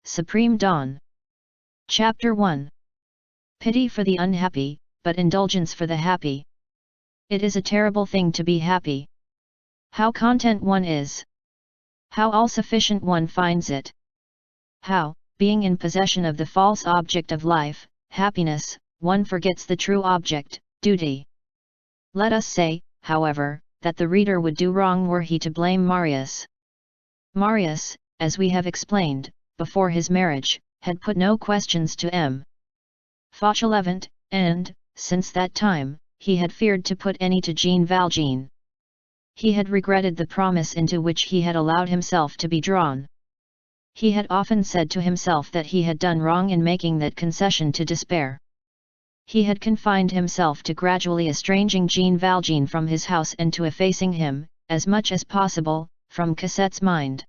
Supreme Dawn. Chapter 1. Pity for the unhappy, but indulgence for the happy. It is a terrible thing to be happy. How content one is. How all-sufficient one finds it. How, being in possession of the false object of life, happiness, one forgets the true object, duty. Let us say, however, that the reader would do wrong were he to blame Marius. Marius, as we have explained, before his marriage, had put no questions to M. Fauchelevent, and, since that time, he had feared to put any to Jean Valjean. He had regretted the promise into which he had allowed himself to be drawn. He had often said to himself that he had done wrong in making that concession to despair. He had confined himself to gradually estranging Jean Valjean from his house and to effacing him, as much as possible, from Cosette's mind.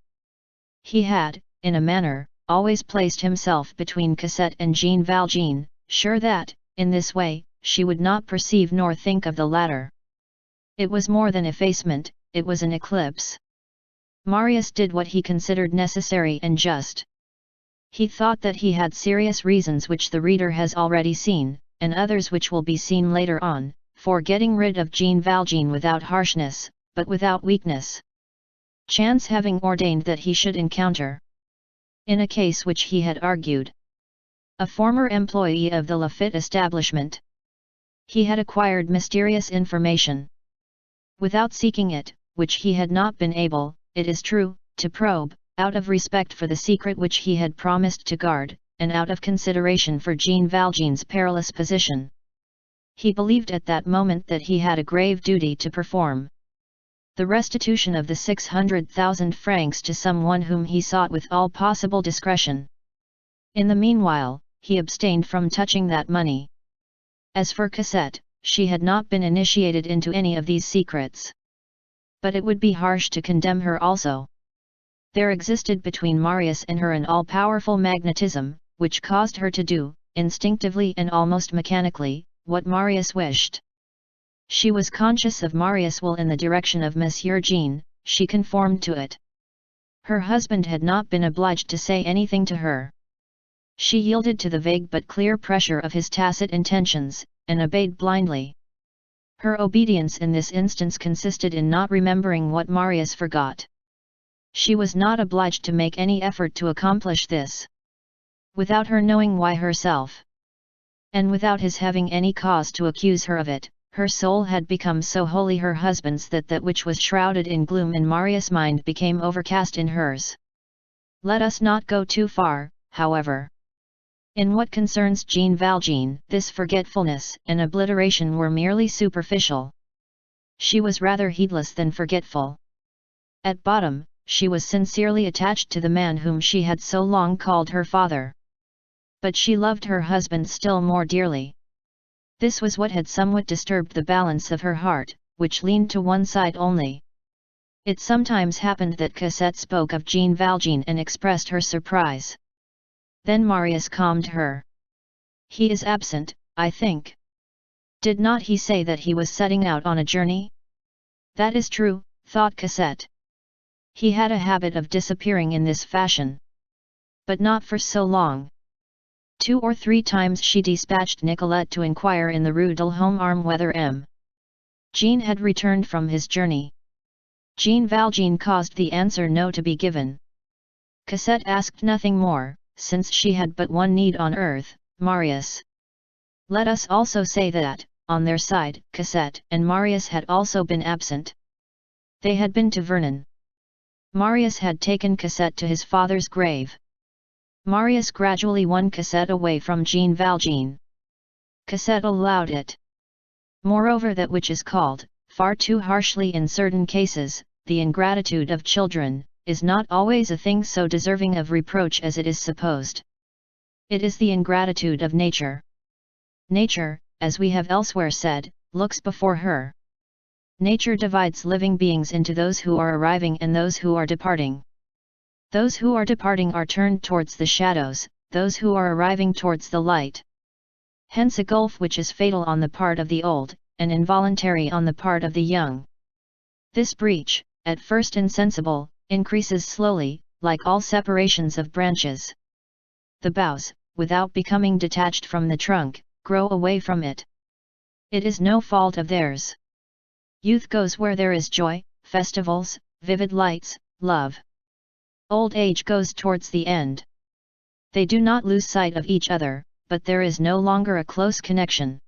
He had, in a manner, always placed himself between Cosette and Jean Valjean, sure that, in this way, she would not perceive nor think of the latter. It was more than effacement, it was an eclipse. Marius did what he considered necessary and just. He thought that he had serious reasons which the reader has already seen, and others which will be seen later on, for getting rid of Jean Valjean without harshness, but without weakness. Chance having ordained that he should encounter, in a case which he had argued, a former employee of the Laffitte establishment. He had acquired mysterious information. Without seeking it, which he had not been able, it is true, to probe, out of respect for the secret which he had promised to guard, and out of consideration for Jean Valjean's perilous position. He believed at that moment that he had a grave duty to perform. The restitution of the 600,000 francs to someone whom he sought with all possible discretion. In the meanwhile, he abstained from touching that money. As for Cosette, she had not been initiated into any of these secrets. But it would be harsh to condemn her also. There existed between Marius and her an all-powerful magnetism, which caused her to do, instinctively and almost mechanically, what Marius wished. She was conscious of Marius' will in the direction of Monsieur Jean, she conformed to it. Her husband had not been obliged to say anything to her. She yielded to the vague but clear pressure of his tacit intentions, and obeyed blindly. Her obedience in this instance consisted in not remembering what Marius forgot. She was not obliged to make any effort to accomplish this. Without her knowing why herself, and without his having any cause to accuse her of it, her soul had become so wholly her husband's that that which was shrouded in gloom in Marius' mind became overcast in hers. Let us not go too far, however. In what concerns Jean Valjean, this forgetfulness and obliteration were merely superficial. She was rather heedless than forgetful. At bottom, she was sincerely attached to the man whom she had so long called her father. But she loved her husband still more dearly. This was what had somewhat disturbed the balance of her heart, which leaned to one side only. It sometimes happened that Cosette spoke of Jean Valjean and expressed her surprise. Then Marius calmed her. He is absent, I think. Did not he say that he was setting out on a journey? That is true, thought Cosette. He had a habit of disappearing in this fashion. But not for so long. 2 or 3 times she dispatched Nicolette to inquire in the Rue d'Homme whether M. Jean had returned from his journey. Jean Valjean caused the answer no to be given. Cosette asked nothing more, since she had but one need on earth, Marius. Let us also say that, on their side, Cosette and Marius had also been absent. They had been to Vernon. Marius had taken Cosette to his father's grave. Marius gradually won Cosette away from Jean Valjean. Cosette allowed it. Moreover, that which is called, far too harshly in certain cases, the ingratitude of children, is not always a thing so deserving of reproach as it is supposed. It is the ingratitude of nature. Nature, as we have elsewhere said, looks before her. Nature divides living beings into those who are arriving and those who are departing. Those who are departing are turned towards the shadows, those who are arriving towards the light. Hence a gulf which is fatal on the part of the old, and involuntary on the part of the young. This breach, at first insensible, increases slowly, like all separations of branches. The boughs, without becoming detached from the trunk, grow away from it. It is no fault of theirs. Youth goes where there is joy, festivals, vivid lights, love. Old age goes towards the end. They do not lose sight of each other, but there is no longer a close connection.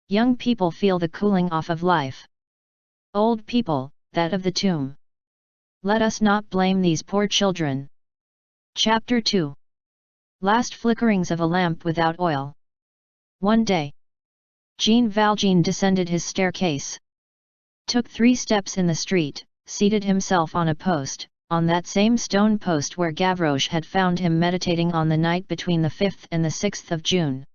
Young people feel the cooling off of life. Old people, that of the tomb. Let us not blame these poor children. Chapter 2. Last flickerings of a lamp without oil. One day, Jean Valjean descended his staircase. Took 3 steps in the street, seated himself on a post, on that same stone post where Gavroche had found him meditating on the night between the 5th and the 6th of June.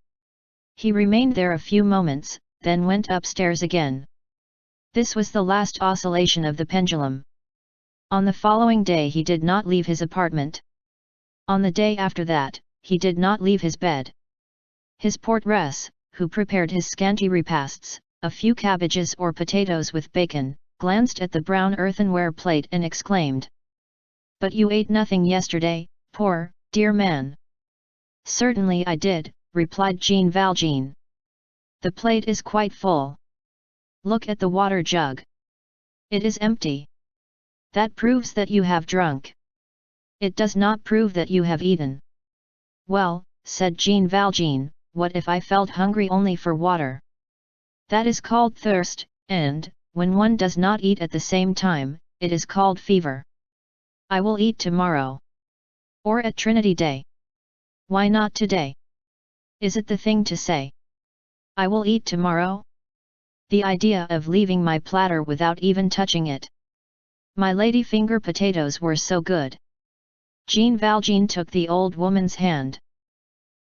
He remained there a few moments, then went upstairs again. This was the last oscillation of the pendulum. On the following day he did not leave his apartment. On the day after that, he did not leave his bed. His portress, who prepared his scanty repasts, a few cabbages or potatoes with bacon, glanced at the brown earthenware plate and exclaimed, "But you ate nothing yesterday, poor, dear man." "Certainly I did," replied Jean Valjean. "The plate is quite full. Look at the water jug. It is empty. That proves that you have drunk. It does not prove that you have eaten." "Well," said Jean Valjean, "what if I felt hungry only for water? That is called thirst, and, when one does not eat at the same time, it is called fever. I will eat tomorrow. Or at Trinity Day. Why not today? Is it the thing to say? I will eat tomorrow? The idea of leaving my platter without even touching it. My ladyfinger potatoes were so good." Jean Valjean took the old woman's hand.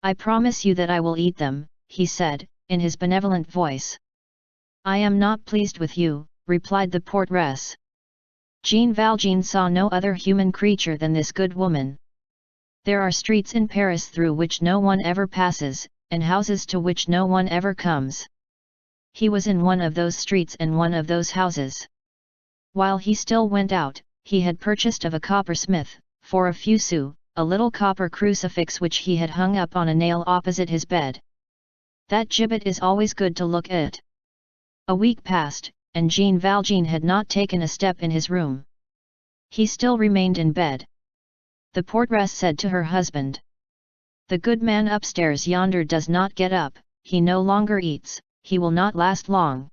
"I promise you that I will eat them," he said, in his benevolent voice. "I am not pleased with you," replied the portress. Jean Valjean saw no other human creature than this good woman. There are streets in Paris through which no one ever passes, and houses to which no one ever comes. He was in one of those streets and one of those houses. While he still went out, he had purchased of a coppersmith, for a few sous, a little copper crucifix which he had hung up on a nail opposite his bed. That gibbet is always good to look at. A week passed, and Jean Valjean had not taken a step in his room. He still remained in bed. The portress said to her husband, "The good man upstairs yonder does not get up, he no longer eats, he will not last long.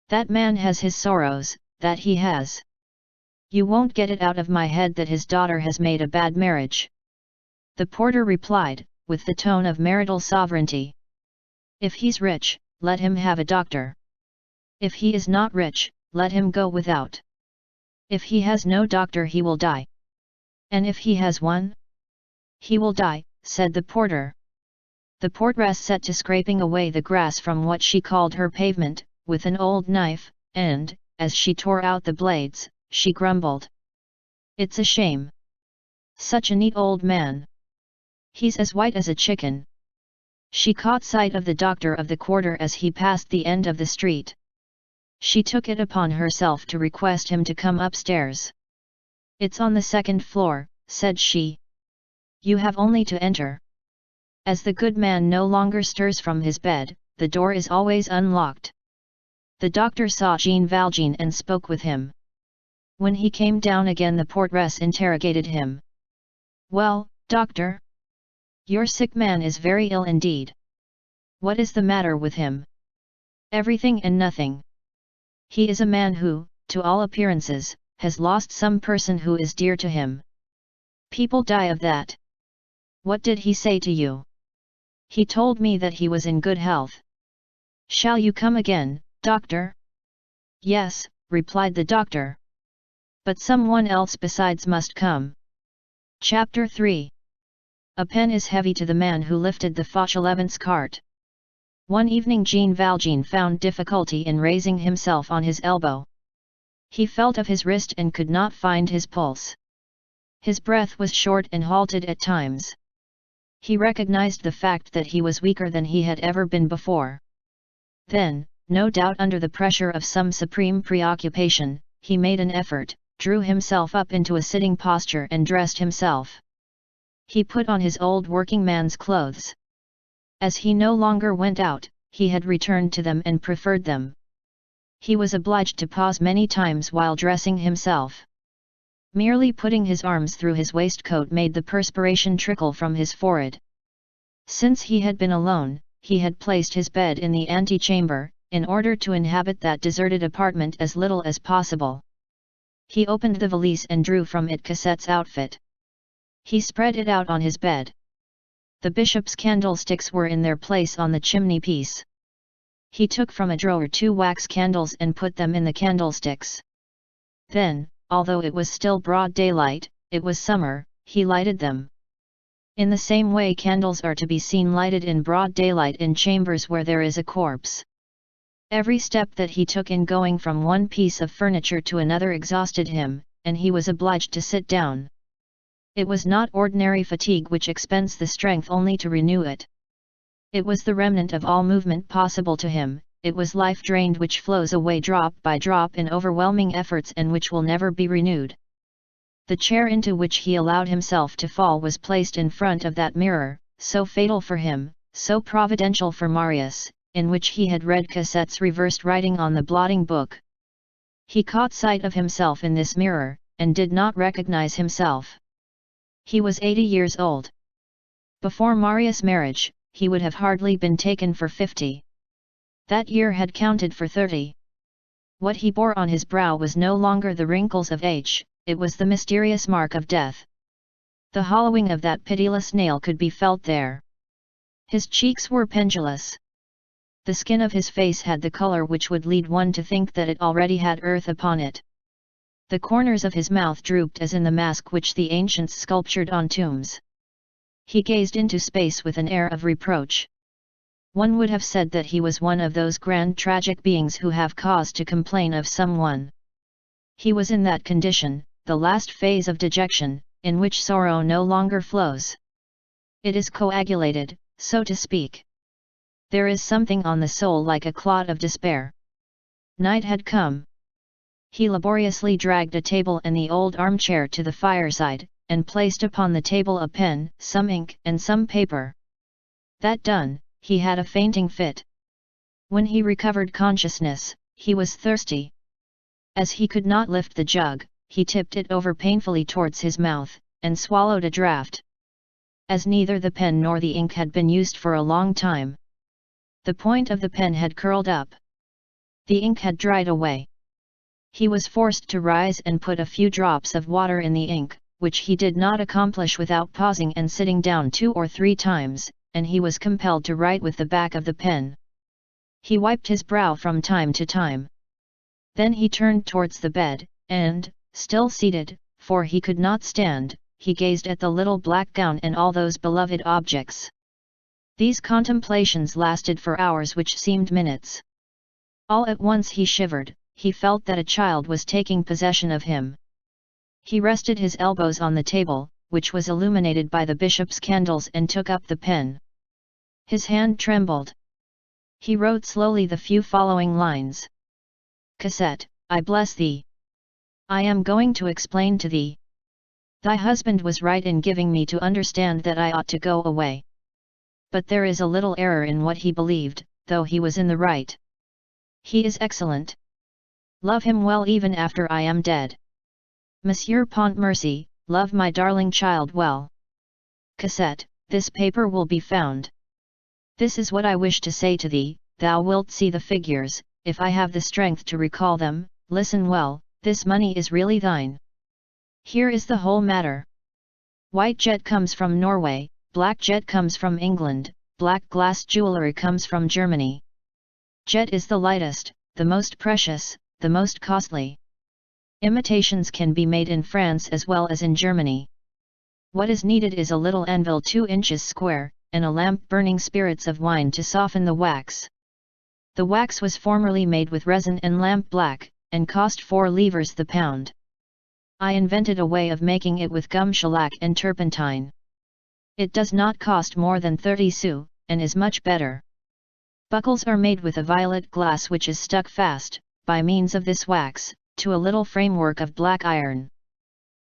That man has his sorrows, that he has. You won't get it out of my head that his daughter has made a bad marriage." The porter replied, with the tone of marital sovereignty, "If he's rich, let him have a doctor. If he is not rich, let him go without. If he has no doctor he will die. And if he has one? He will die," said the porter. The portress set to scraping away the grass from what she called her pavement, with an old knife, and, as she tore out the blades, she grumbled, "It's a shame. Such a neat old man. He's as white as a chicken." She caught sight of the doctor of the quarter as he passed the end of the street. She took it upon herself to request him to come upstairs. "It's on the 2nd floor," said she. "You have only to enter." As the good man no longer stirs from his bed, the door is always unlocked. The doctor saw Jean Valjean and spoke with him. When he came down again the portress interrogated him. "Well, doctor? Your sick man is very ill indeed. What is the matter with him?" "Everything and nothing. He is a man who, to all appearances, has lost some person who is dear to him. People die of that." "What did he say to you?" "He told me that he was in good health." "Shall you come again, doctor?" "Yes," replied the doctor. "But someone else besides must come." Chapter 3. A pen is heavy to the man who lifted the Fauchelevent's cart. One evening Jean Valjean found difficulty in raising himself on his elbow. He felt of his wrist and could not find his pulse. His breath was short and halted at times. He recognized the fact that he was weaker than he had ever been before. Then, no doubt under the pressure of some supreme preoccupation, he made an effort, drew himself up into a sitting posture and dressed himself. He put on his old working man's clothes. As he no longer went out, he had returned to them and preferred them. He was obliged to pause many times while dressing himself. Merely putting his arms through his waistcoat made the perspiration trickle from his forehead. Since he had been alone, he had placed his bed in the antechamber, in order to inhabit that deserted apartment as little as possible. He opened the valise and drew from it Cosette's outfit. He spread it out on his bed. The bishop's candlesticks were in their place on the chimney-piece. He took from a drawer 2 wax candles and put them in the candlesticks. Then, although it was still broad daylight, it was summer, he lighted them. In the same way candles are to be seen lighted in broad daylight in chambers where there is a corpse. Every step that he took in going from one piece of furniture to another exhausted him, and he was obliged to sit down. It was not ordinary fatigue which expends the strength only to renew it. It was the remnant of all movement possible to him, it was life drained which flows away drop by drop in overwhelming efforts and which will never be renewed. The chair into which he allowed himself to fall was placed in front of that mirror, so fatal for him, so providential for Marius, in which he had read Cosette's reversed writing on the blotting book. He caught sight of himself in this mirror, and did not recognize himself. He was 80 years old. Before Marius' marriage, he would have hardly been taken for 50. That year had counted for 30. What he bore on his brow was no longer the wrinkles of age, it was the mysterious mark of death. The hollowing of that pitiless nail could be felt there. His cheeks were pendulous. The skin of his face had the color which would lead one to think that it already had earth upon it. The corners of his mouth drooped as in the mask which the ancients sculptured on tombs. He gazed into space with an air of reproach. One would have said that he was one of those grand tragic beings who have cause to complain of someone. He was in that condition, the last phase of dejection, in which sorrow no longer flows. It is coagulated, so to speak. There is something on the soul like a clot of despair. Night had come. He laboriously dragged a table and the old armchair to the fireside, and placed upon the table a pen, some ink and some paper. That done, he had a fainting fit. When he recovered consciousness, he was thirsty. As he could not lift the jug, he tipped it over painfully towards his mouth, and swallowed a draught. As neither the pen nor the ink had been used for a long time. The point of the pen had curled up. The ink had dried away. He was forced to rise and put a few drops of water in the ink, which he did not accomplish without pausing and sitting down 2 or 3 times, and he was compelled to write with the back of the pen. He wiped his brow from time to time. Then he turned towards the bed, and, still seated, for he could not stand, he gazed at the little black gown and all those beloved objects. These contemplations lasted for hours which seemed minutes. All at once he shivered, he felt that a child was taking possession of him. He rested his elbows on the table, which was illuminated by the bishop's candles, and took up the pen. His hand trembled. He wrote slowly the few following lines. Cosette, I bless thee. I am going to explain to thee. Thy husband was right in giving me to understand that I ought to go away. But there is a little error in what he believed, though he was in the right. He is excellent. Love him well even after I am dead. Monsieur Pontmercy, love my darling child well. Cosette, this paper will be found. This is what I wish to say to thee, thou wilt see the figures, if I have the strength to recall them. Listen well, this money is really thine. Here is the whole matter. White jet comes from Norway, black jet comes from England, black glass jewellery comes from Germany. Jet is the lightest, the most precious, the most costly. Imitations can be made in France as well as in Germany. What is needed is a little anvil 2 inches square, and a lamp burning spirits of wine to soften the wax. The wax was formerly made with resin and lamp black, and cost 4 livres the pound. I invented a way of making it with gum shellac and turpentine. It does not cost more than 30 sous, and is much better. Buckles are made with a violet glass which is stuck fast, by means of this wax, to a little framework of black iron.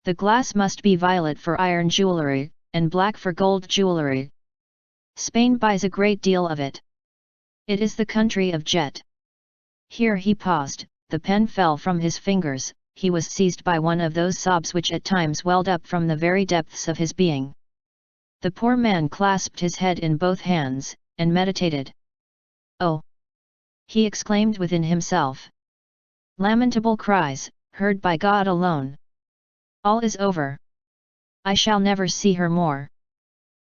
The glass must be violet for iron jewellery, and black for gold jewellery. Spain buys a great deal of it. It is the country of jet. Here he paused, the pen fell from his fingers, he was seized by one of those sobs which at times welled up from the very depths of his being. The poor man clasped his head in both hands, and meditated. "Oh!" he exclaimed within himself. "Lamentable cries, heard by God alone! All is over. I shall never see her more.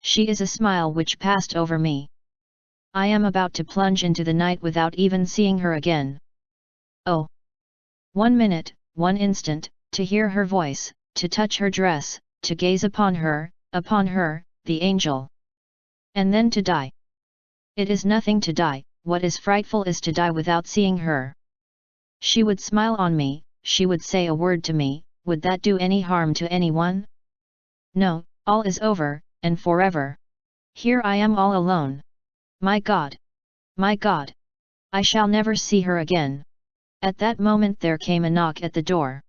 She is a smile which passed over me. I am about to plunge into the night without even seeing her again. Oh! 1 minute, 1 instant, to hear her voice, to touch her dress, to gaze upon her, the angel. And then to die. It is nothing to die, what is frightful is to die without seeing her. She would smile on me, she would say a word to me, would that do any harm to anyone? No, all is over, and forever. Here I am all alone. My God! My God! I shall never see her again." At that moment there came a knock at the door.